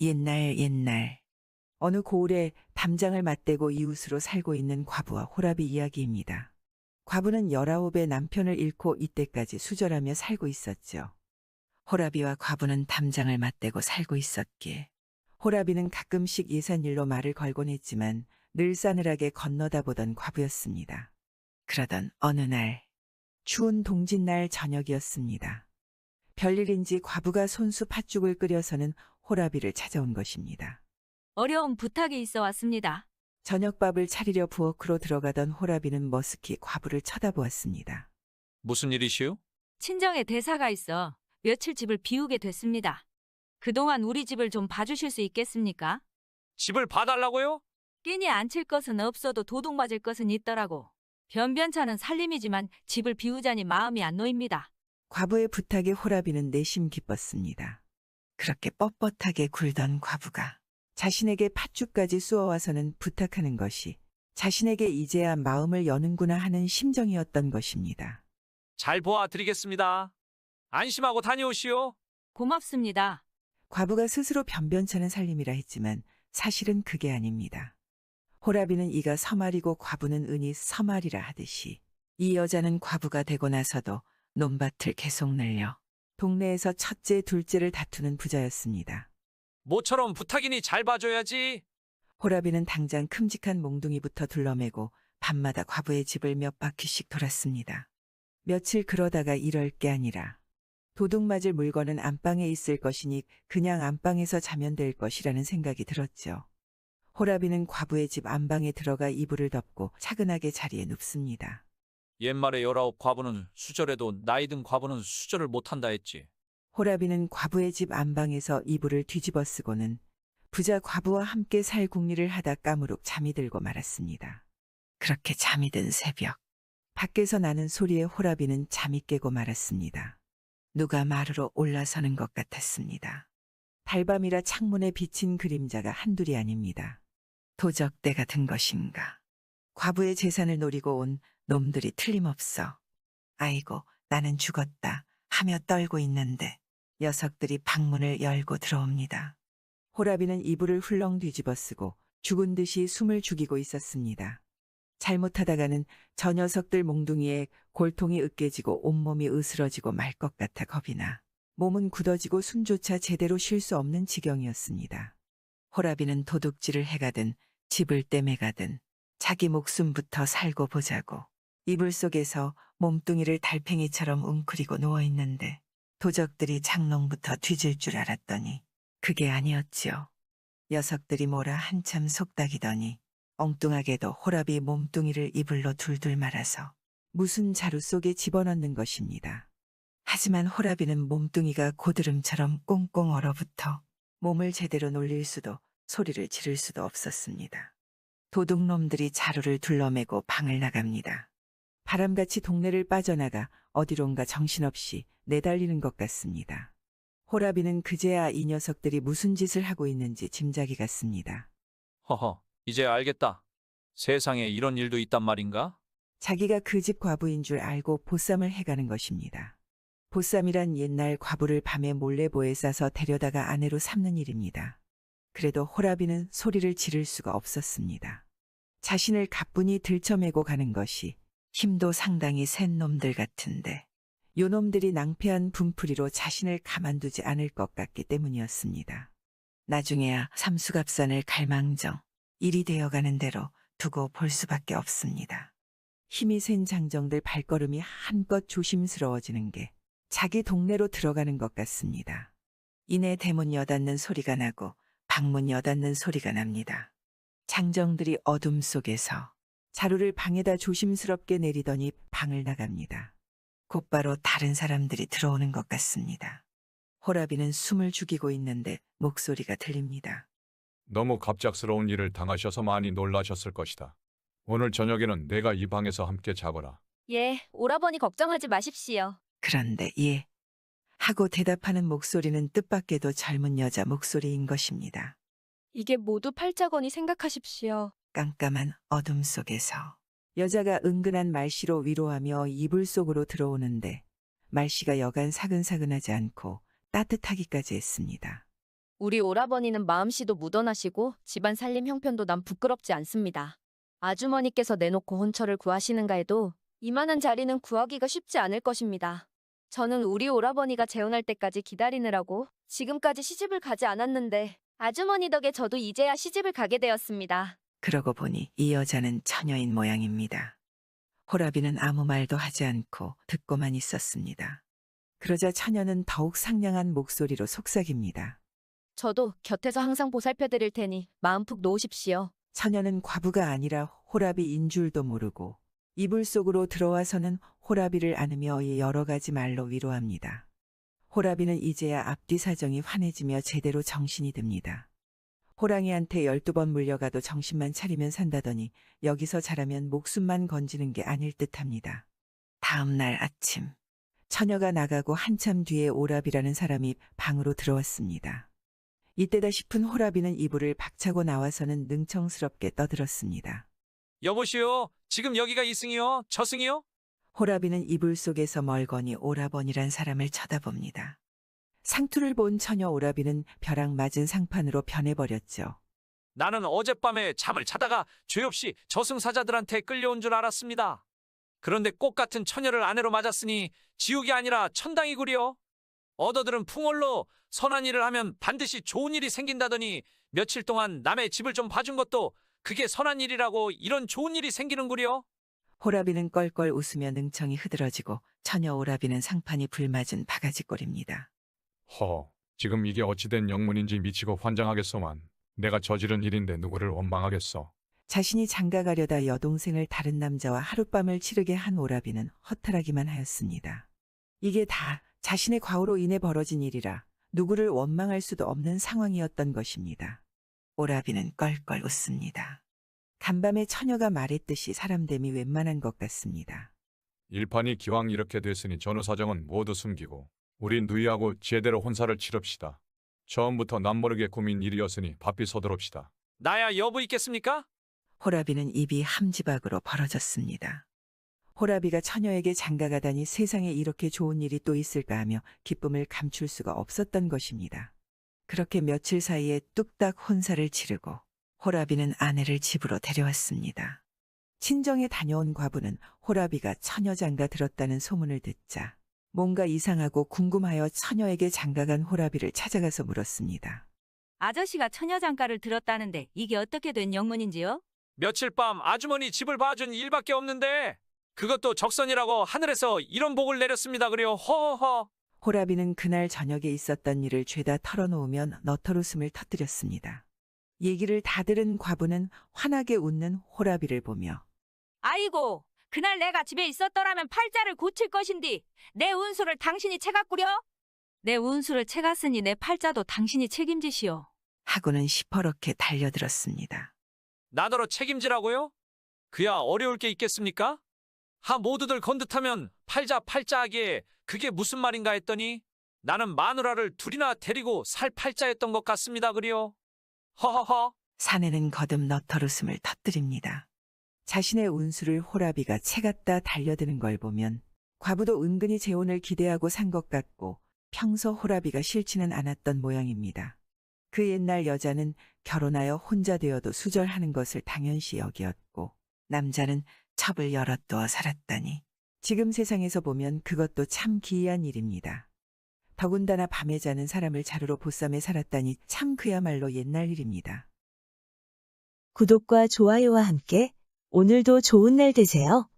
옛날 어느 고을에 담장을 맞대고 이웃으로 살고 있는 과부와 호랍이 이야기입니다. 과부는 19의 남편을 잃고 이때까지 수절하며 살고 있었죠. 호랍이와 과부는 담장을 맞대고 살고 있었기에 호랍이는 가끔씩 예산일로 말을 걸곤 했지만 늘 싸늘하게 건너다 보던 과부였습니다. 그러던 어느 날, 추운 동짓날 저녁이었습니다. 별일인지 과부가 손수 팥죽을 끓여서는 호랍이를 찾아온 것입니다. 어려운 부탁이 있어 왔습니다. 저녁밥을 차리려 부엌으로 들어가던 호랍이는 머쓱히 과부를 쳐다보았습니다. 무슨 일이시오? 친정에 대사가 있어 며칠 집을 비우게 됐습니다. 그동안 우리 집을 좀 봐주실 수 있겠습니까? 집을 봐달라고요? 끼니 앉힐 것은 없어도 도둑 맞을 것은 있더라고. 변변찮은 살림이지만 집을 비우자니 마음이 안 놓입니다. 과부의 부탁에 호랍이는 내심 기뻤습니다. 그렇게 뻣뻣하게 굴던 과부가 자신에게 팥죽까지 쏘아와서는 부탁하는 것이 자신에게 이제야 마음을 여는구나 하는 심정이었던 것입니다. 잘 보아드리겠습니다. 안심하고 다녀오시오. 고맙습니다. 과부가 스스로 변변찮은 살림이라 했지만 사실은 그게 아닙니다. 호랍이는 이가 서말이고 과부는 은이 서말이라 하듯이 이 여자는 과부가 되고 나서도 논밭을 계속 늘려 동네에서 첫째, 둘째를 다투는 부자였습니다. 모처럼 부탁이니 잘 봐줘야지. 호랍이는 당장 큼직한 몽둥이부터 둘러매고 밤마다 과부의 집을 몇 바퀴씩 돌았습니다. 며칠 그러다가 이럴 게 아니라 도둑 맞을 물건은 안방에 있을 것이니 그냥 안방에서 자면 될 것이라는 생각이 들었죠. 호랍이는 과부의 집 안방에 들어가 이불을 덮고 차근하게 자리에 눕습니다. 옛말에 19 과부는 수절해도 나이 든 과부는 수절을 못한다 했지. 호랍이는 과부의 집 안방에서 이불을 뒤집어 쓰고는 부자 과부와 함께 살 궁리를 하다 까무룩 잠이 들고 말았습니다. 그렇게 잠이 든 새벽, 밖에서 나는 소리에 호랍이는 잠이 깨고 말았습니다. 누가 마루로 올라서는 것 같았습니다. 달밤이라 창문에 비친 그림자가 한둘이 아닙니다. 도적대가 든 것인가. 과부의 재산을 노리고 온 놈들이 틀림없어. 아이고, 나는 죽었다 하며 떨고 있는데 녀석들이 방문을 열고 들어옵니다. 호랍이는 이불을 훌렁 뒤집어 쓰고 죽은 듯이 숨을 죽이고 있었습니다. 잘못하다가는 저 녀석들 몽둥이에 골통이 으깨지고 온몸이 으스러지고 말 것 같아 겁이 나 몸은 굳어지고 숨조차 제대로 쉴 수 없는 지경이었습니다. 호랍이는 도둑질을 해가든 집을 떼매가든 자기 목숨부터 살고 보자고 이불 속에서 몸뚱이를 달팽이처럼 웅크리고 누워있는데 도적들이 장롱부터 뒤질 줄 알았더니 그게 아니었지요. 녀석들이 몰아 한참 속닥이더니 엉뚱하게도 호랍이 몸뚱이를 이불로 둘둘 말아서 무슨 자루 속에 집어넣는 것입니다. 하지만 호랍이는 몸뚱이가 고드름처럼 꽁꽁 얼어붙어 몸을 제대로 놀릴 수도 소리를 지를 수도 없었습니다. 도둑놈들이 자루를 둘러매고 방을 나갑니다. 바람같이 동네를 빠져나가 어디론가 정신없이 내달리는 것 같습니다. 호랍이는 그제야 이 녀석들이 무슨 짓을 하고 있는지 짐작이 갔습니다. 허허, 이제 알겠다. 세상에 이런 일도 있단 말인가? 자기가 그 집 과부인 줄 알고 보쌈을 해가는 것입니다. 보쌈이란 옛날 과부를 밤에 몰래 보에 싸서 데려다가 아내로 삼는 일입니다. 그래도 호랍이는 소리를 지를 수가 없었습니다. 자신을 가뿐히 들쳐매고 가는 것이 힘도 상당히 센 놈들 같은데 요놈들이 낭패한 분풀이로 자신을 가만두지 않을 것 같기 때문이었습니다. 나중에야 삼수갑산을 갈망정 일이 되어가는 대로 두고 볼 수밖에 없습니다. 힘이 센 장정들 발걸음이 한껏 조심스러워지는 게 자기 동네로 들어가는 것 같습니다. 이내 대문 여닫는 소리가 나고 방문 여닫는 소리가 납니다. 장정들이 어둠 속에서 자루를 방에다 조심스럽게 내리더니 방을 나갑니다. 곧바로 다른 사람들이 들어오는 것 같습니다. 호랍이는 숨을 죽이고 있는데 목소리가 들립니다. 너무 갑작스러운 일을 당하셔서 많이 놀라셨을 것이다. 오늘 저녁에는 내가 이 방에서 함께 자거라. 예, 오라버니 걱정하지 마십시오. 그런데 예 하고 대답하는 목소리는 뜻밖에도 젊은 여자 목소리인 것입니다. 이게 모두 팔자거니 생각하십시오. 깜깜한 어둠 속에서 여자가 은근한 말씨로 위로하며 이불 속으로 들어오는데 말씨가 여간 사근사근하지 않고 따뜻하기까지 했습니다. 우리 오라버니는 마음씨도 무던하시고 집안 살림 형편도 난 부끄럽지 않습니다. 아주머니께서 내놓고 혼처를 구하시는가 해도 이만한 자리는 구하기가 쉽지 않을 것입니다. 저는 우리 오라버니가 재혼할 때까지 기다리느라고 지금까지 시집을 가지 않았는데 아주머니 덕에 저도 이제야 시집을 가게 되었습니다. 그러고 보니 이 여자는 처녀인 모양입니다. 호라비는 아무 말도 하지 않고 듣고만 있었습니다. 그러자 처녀는 더욱 상냥한 목소리로 속삭입니다. 저도 곁에서 항상 보살펴 드릴 테니 마음 푹 놓으십시오. 처녀는 과부가 아니라 호라비인 줄도 모르고 이불 속으로 들어와서는 호라비를 안으며 여러 가지 말로 위로합니다. 호라비는 이제야 앞뒤 사정이 환해지며 제대로 정신이 듭니다. 호랑이한테 12번 물려가도 정신만 차리면 산다더니 여기서 자라면 목숨만 건지는 게 아닐 듯합니다. 다음 날 아침, 처녀가 나가고 한참 뒤에 오라비라는 사람이 방으로 들어왔습니다. 이때다 싶은 호라비는 이불을 박차고 나와서는 능청스럽게 떠들었습니다. 여보시오, 지금 여기가 이승이요? 저승이요? 호라비는 이불 속에서 멀거니 오라버니란 사람을 쳐다봅니다. 상투를 본 처녀 오라비는 벼락 맞은 상판으로 변해버렸죠. 나는 어젯밤에 잠을 자다가 죄 없이 저승사자들한테 끌려온 줄 알았습니다. 그런데 꽃 같은 처녀를 아내로 맞았으니 지옥이 아니라 천당이구려. 얻어들은 풍월로 선한 일을 하면 반드시 좋은 일이 생긴다더니 며칠 동안 남의 집을 좀 봐준 것도 그게 선한 일이라고 이런 좋은 일이 생기는구려. 호라비는 껄껄 웃으며 능청이 흐드러지고 처녀 오라비는 상판이 불맞은 바가지꼴입니다. 지금 이게 어찌된 영문인지 미치고 환장하겠소만. 내가 저지른 일인데 누구를 원망하겠어. 자신이 장가가려다 여동생을 다른 남자와 하룻밤을 치르게 한 오라비는 허탈하기만 하였습니다. 이게 다 자신의 과오로 인해 벌어진 일이라 누구를 원망할 수도 없는 상황이었던 것입니다. 오라비는 껄껄 웃습니다. 간밤에 처녀가 말했듯이 사람됨이 웬만한 것 같습니다. 일판이 기왕 이렇게 됐으니 전후 사정은 모두 숨기고 우리 누이하고 제대로 혼사를 치릅시다. 처음부터 남모르게 꾸민 일이었으니 바삐 서두릅시다. 나야 여부 있겠습니까? 호라비는 입이 함지박으로 벌어졌습니다. 호라비가 처녀에게 장가가다니 세상에 이렇게 좋은 일이 또 있을까 하며 기쁨을 감출 수가 없었던 것입니다. 그렇게 며칠 사이에 뚝딱 혼사를 치르고 호라비는 아내를 집으로 데려왔습니다. 친정에 다녀온 과부는 호라비가 처녀 장가 들었다는 소문을 듣자 뭔가 이상하고 궁금하여 처녀에게 장가간 호라비를 찾아가서 물었습니다. 아저씨가 처녀 장가를 들었다는데 이게 어떻게 된 영문인지요? 며칠 밤 아주머니 집을 봐준 일밖에 없는데 그것도 적선이라고 하늘에서 이런 복을 내렸습니다. 그래요. 허허허. 호라비는 그날 저녁에 있었던 일을 죄다 털어놓으면 너털웃음을 터뜨렸습니다. 얘기를 다 들은 과부는 환하게 웃는 호라비를 보며 아이고, 그날 내가 집에 있었더라면 팔자를 고칠 것인디 내 운수를 당신이 채갔구려? 내 운수를 채갔으니 내 팔자도 당신이 책임지시오. 하고는 시퍼렇게 달려들었습니다. 나더러 책임지라고요? 그야 어려울 게 있겠습니까? 하 모두들 건듯하면 팔자하기에 그게 무슨 말인가 했더니 나는 마누라를 둘이나 데리고 살 팔자였던 것 같습니다. 그리요. 허허허. 사내는 거듭 너털웃음을 터뜨립니다. 자신의 운수를 호라비가 채갔다 달려드는 걸 보면 과부도 은근히 재혼을 기대하고 산 것 같고 평소 호라비가 싫지는 않았던 모양입니다. 그 옛날 여자는 결혼하여 혼자 되어도 수절하는 것을 당연시 여기었고 남자는 첩을 열어두어 살았다니 지금 세상에서 보면 그것도 참 기이한 일입니다. 더군다나 밤에 자는 사람을 자루로 보쌈에 살았다니 참 그야말로 옛날 일입니다. 구독과 좋아요와 함께 오늘도 좋은 날 되세요.